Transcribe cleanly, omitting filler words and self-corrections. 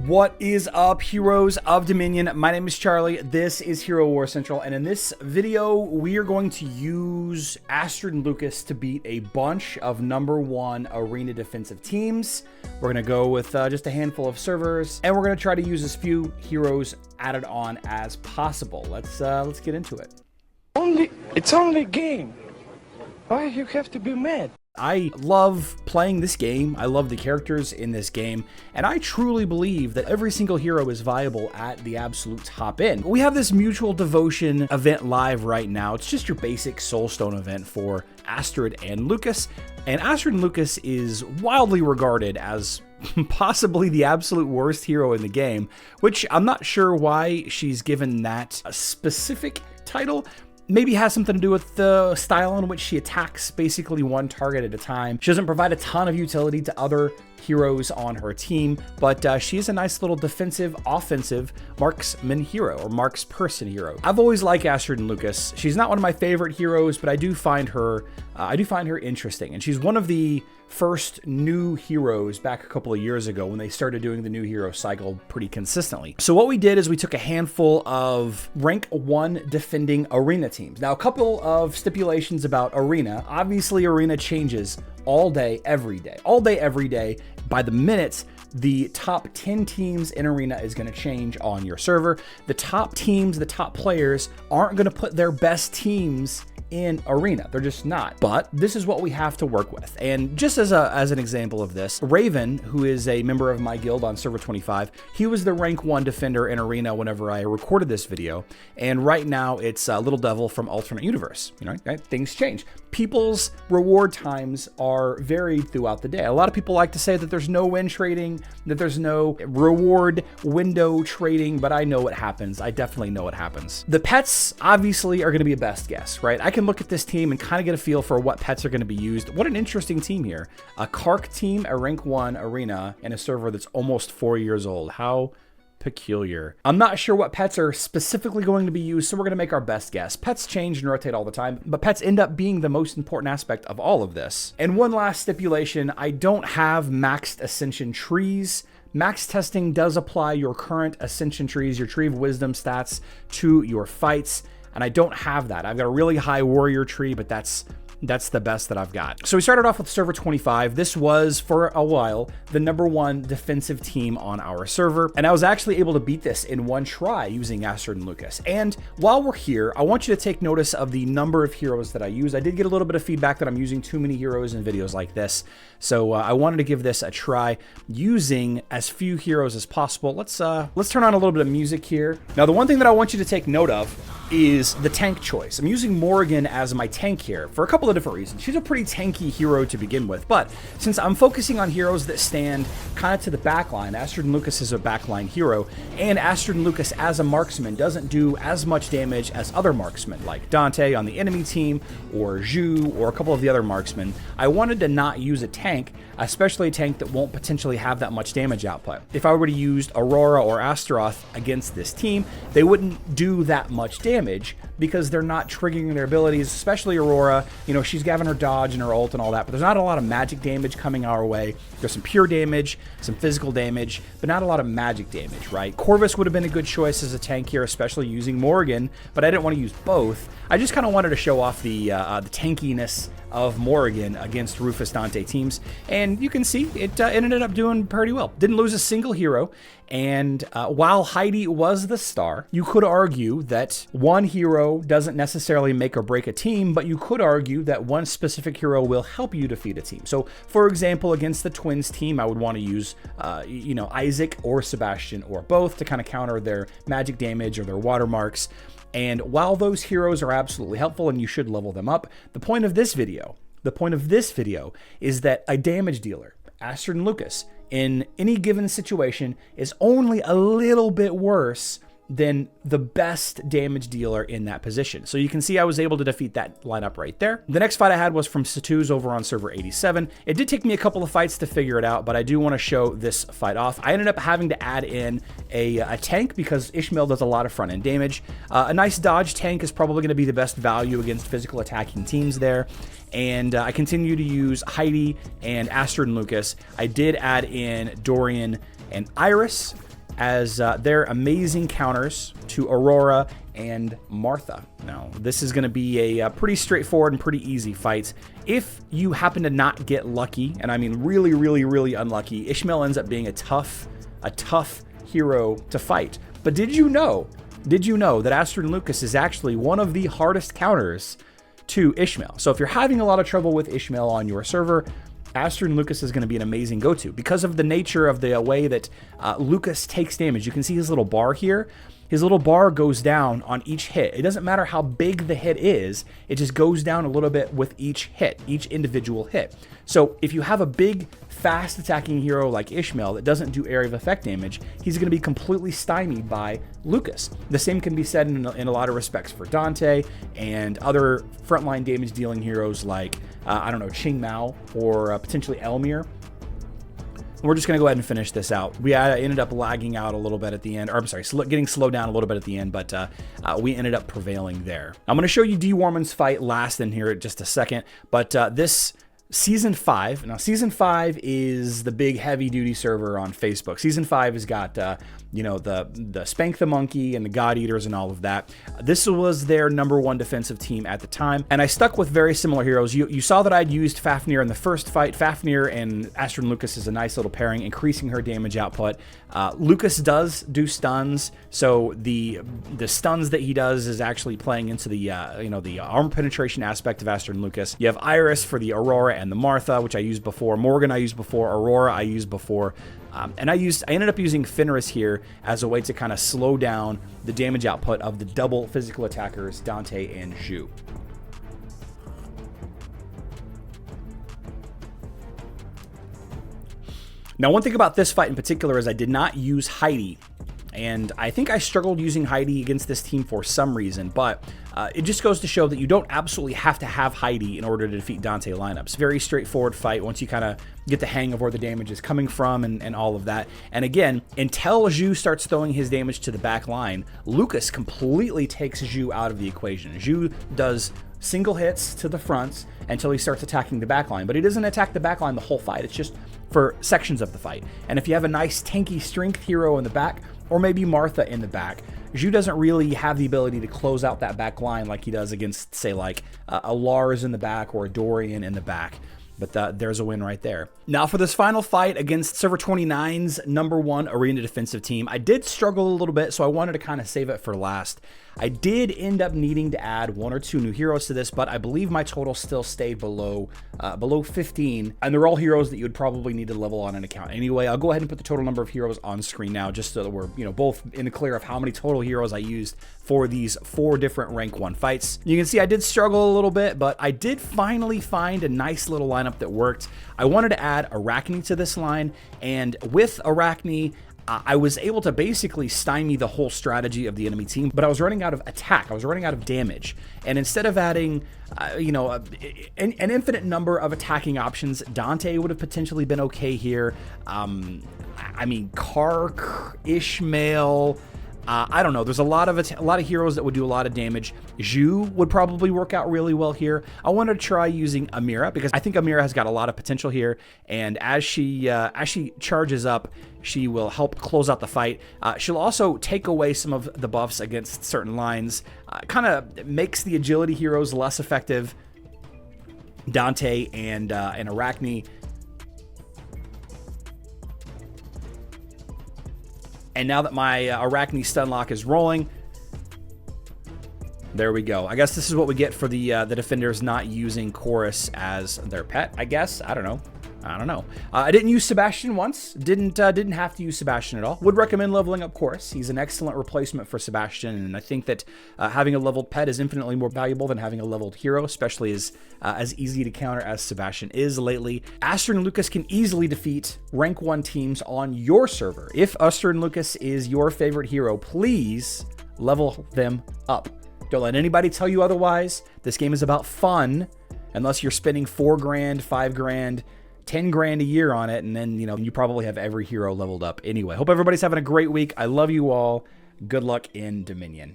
What is up, heroes of Dominion? My name is Charlie. This is Hero War Central, and in this video, we are going to use Astrid Lucas to beat a bunch of #1 arena defensive teams. We're going to go with just a handful of servers, and we're going to try to use as few heroes added on as possible. Let's get into it. It's only a game. Why you have to be mad? I love playing this game. I love the characters in this game, and I truly believe that every single hero is viable at the absolute top end. We have this Mutual Devotion event live right now. It's just your basic Soulstone event for Astrid and Lucas, and Astrid and Lucas is wildly regarded as possibly the absolute worst hero in the game, which I'm not sure why she's given that specific title. Maybe has something to do with the style in which she attacks basically one target at a time. She doesn't provide a ton of utility to other heroes on her team, but she is a nice little defensive, offensive marksman hero or marksperson hero. I've always liked Astrid and Lucas. She's not one of my favorite heroes, but I do find her interesting, and she's one of the first new heroes back a couple of years ago when they started doing the new hero cycle pretty consistently. So what we did is we took a handful of rank 1 defending arena teams. Now, a couple of stipulations about arena. Obviously, arena changes all day, every day. All day, every day. By the minute, the top 10 teams in arena is going to change on your server. The top teams, the top players aren't going to put their best teams in arena. They're just not. But this is what we have to work with. And just as an example of this, Raven, who is a member of my guild on server 25, he was the rank 1 defender in arena whenever I recorded this video. And right now it's Little Devil from Alternate Universe. You know, right? Things change. People's reward times are varied throughout the day. A lot of people like to say that there's no win trading, that there's no reward window trading, but I know what happens. I definitely know what happens. The pets obviously are going to be a best guess, right? I can look at this team and kind of get a feel for what pets are going to be used. What an interesting team here. A Kark team, a rank 1 arena, and a server that's almost 4 years old. How peculiar. I'm not sure what pets are specifically going to be used, so we're going to make our best guess. Pets change and rotate all the time, but pets end up being the most important aspect of all of this. And one last stipulation, I don't have maxed ascension trees. Max testing does apply your current ascension trees, your tree of wisdom stats to your fights, and I don't have that. I've got a really high warrior tree, but that's the best that I've got. So we started off with server 25. This was, for a while, the #1 defensive team on our server. And I was actually able to beat this in one try using Astrid and Lucas. And while we're here, I want you to take notice of the number of heroes that I use. I did get a little bit of feedback that I'm using too many heroes in videos like this. So I wanted to give this a try using as few heroes as possible. Let's turn on a little bit of music here. Now, the one thing that I want you to take note of is the tank choice. I'm using Morrigan as my tank here for a couple of different reasons. She's a pretty tanky hero to begin with, but since I'm focusing on heroes that stand kind of to the back line, Astrid and Lucas is a backline hero, and Astrid and Lucas as a marksman doesn't do as much damage as other marksmen like Dante on the enemy team or Zhu or a couple of the other marksmen, I wanted to not use a tank, especially a tank that won't potentially have that much damage output. If I were to use Aurora or Astaroth against this team, they wouldn't do that much damage because they're not triggering their abilities, especially Aurora. You know, she's having her dodge and her ult and all that, but there's not a lot of magic damage coming our way. There's some pure damage, some physical damage, but not a lot of magic damage, right? Corvus would have been a good choice as a tank here, especially using Morrigan, but I didn't want to use both. I just kind of wanted to show off the tankiness of Morrigan against Rufus Dante teams, and you can see it ended up doing pretty well. Didn't lose a single hero, and while Heidi was the star, you could argue that one hero doesn't necessarily make or break a team, but you could argue that one specific hero will help you defeat a team. So, for example, against the Twins team, I would want to use, Isaac or Sebastian or both to kind of counter their magic damage or their watermarks. And while those heroes are absolutely helpful and you should level them up, the point of this video is that a damage dealer, Astrid and Lucas, in any given situation is only a little bit worse than the best damage dealer in that position. So you can see I was able to defeat that lineup right there. The next fight I had was from Satuz over on server 87. It did take me a couple of fights to figure it out, but I do want to show this fight off. I ended up having to add in a tank because Ishmael does a lot of front end damage. A nice dodge tank is probably going to be the best value against physical attacking teams there. And I continue to use Heidi and Astrid and Lucas. I did add in Dorian and Iris. as their amazing counters to Aurora and Martha. Now, this is going to be a pretty straightforward and pretty easy fight. If you happen to not get lucky, and I mean really, really, really unlucky, Ishmael ends up being a tough hero to fight. But did you know that Astrid Lucas is actually one of the hardest counters to Ishmael? So if you're having a lot of trouble with Ishmael on your server, Astrid Lucas is going to be an amazing go-to because of the nature of the way that Lucas takes damage. You can see his little bar here. His little bar goes down on each hit. It doesn't matter how big the hit is, it just goes down a little bit with each hit, each individual hit. So if you have a big, fast attacking hero like Ishmael that doesn't do area of effect damage, he's going to be completely stymied by Lucas. The same can be said in a lot of respects for Dante and other frontline damage dealing heroes like, I don't know, Ching Mao or potentially Elmir. We're just going to go ahead and finish this out. We ended up lagging out a little bit at the end, or I'm sorry, getting slowed down a little bit at the end, but we ended up prevailing there. I'm going to show you D. Warman's fight last in here in just a second, but this Season 5, now Season 5 is the big heavy-duty server on Facebook. Season 5 has got, you know, the Spank the Monkey and the God Eaters and all of that. This was their #1 defensive team at the time, and I stuck with very similar heroes. You saw that I'd used Fafnir in the first fight. Fafnir and Astrid Lucas is a nice little pairing, increasing her damage output. Lucas does do stuns, so the stuns that he does is actually playing into the you know, the armor penetration aspect of Astrid Lucas. You have Iris for the Aurora and the Martha, which I used before. Morgan I used before. Aurora I used before. And I ended up using Fenris here as a way to kind of slow down the damage output of the double physical attackers, Dante and Zhu. Now, one thing about this fight in particular is I did not use Heidi. And I think I struggled using Heidi against this team for some reason, but it just goes to show that you don't absolutely have to have Heidi in order to defeat Dante lineups. Very straightforward fight once you kind of get the hang of where the damage is coming from and all of that. And again, until Zhu starts throwing his damage to the back line, Lucas completely takes Zhu out of the equation. Zhu does single hits to the fronts until he starts attacking the back line, but he doesn't attack the back line the whole fight. It's just for sections of the fight. And if you have a nice tanky strength hero in the back, or maybe Martha in the back, Zhu doesn't really have the ability to close out that back line like he does against, say, like a Lars in the back or a Dorian in the back. But there's a win right there. Now for this final fight against Server 29's #1 arena defensive team, I did struggle a little bit, so I wanted to kind of save it for last. I did end up needing to add 1 or 2 new heroes to this, but I believe my total still stayed below 15, and they're all heroes that you would probably need to level on an account anyway. I'll go ahead and put the total number of heroes on screen now, just so that we're, you know, both in the clear of how many total heroes I used for these 4 different rank 1 fights. You can see I did struggle a little bit, but I did finally find a nice little lineup that worked. I wanted to add Arachne to this line, and with Arachne, I was able to basically stymie the whole strategy of the enemy team, but I was running out of attack. I was running out of damage. And instead of adding, you know, an infinite number of attacking options, Dante would have potentially been okay here. I mean, Kark, Ishmael, I don't know. There's a lot of heroes that would do a lot of damage. Zhu would probably work out really well here. I wanted to try using Amira because I think Amira has got a lot of potential here. And as she charges up, she will help close out the fight. She'll also take away some of the buffs against certain lines. Kind of makes the agility heroes less effective. Dante and Arachne. And now that my Arachne stun lock is rolling, there we go. I guess this is what we get for the defenders not using Chorus as their pet, I guess. I don't know. I didn't use Sebastian once. Didn't have to use Sebastian at all. Would recommend leveling up Chorus. He's an excellent replacement for Sebastian, and I think that having a leveled pet is infinitely more valuable than having a leveled hero, especially as easy to counter as Sebastian is lately. Astrid and Lucas can easily defeat rank 1 teams on your server. If Astrid and Lucas is your favorite hero, please level them up. Don't let anybody tell you otherwise. This game is about fun, unless you're spending $4 grand, $5 grand, 10 grand a year on it, and then, you know, you probably have every hero leveled up anyway. Hope everybody's having a great week. I love you all. Good luck in Dominion.